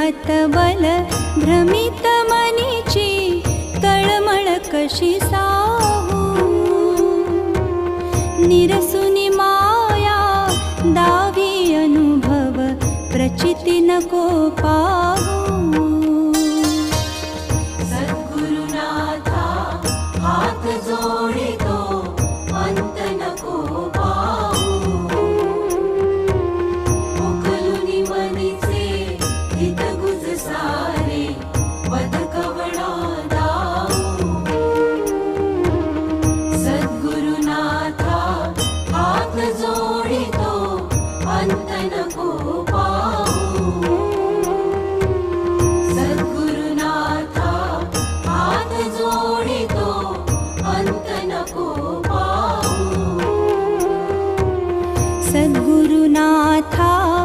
हतबल भ्रमित मनीची तळमळ कशी साहू निरसुनी माया दावी अनुभव प्रचिती नको पाहू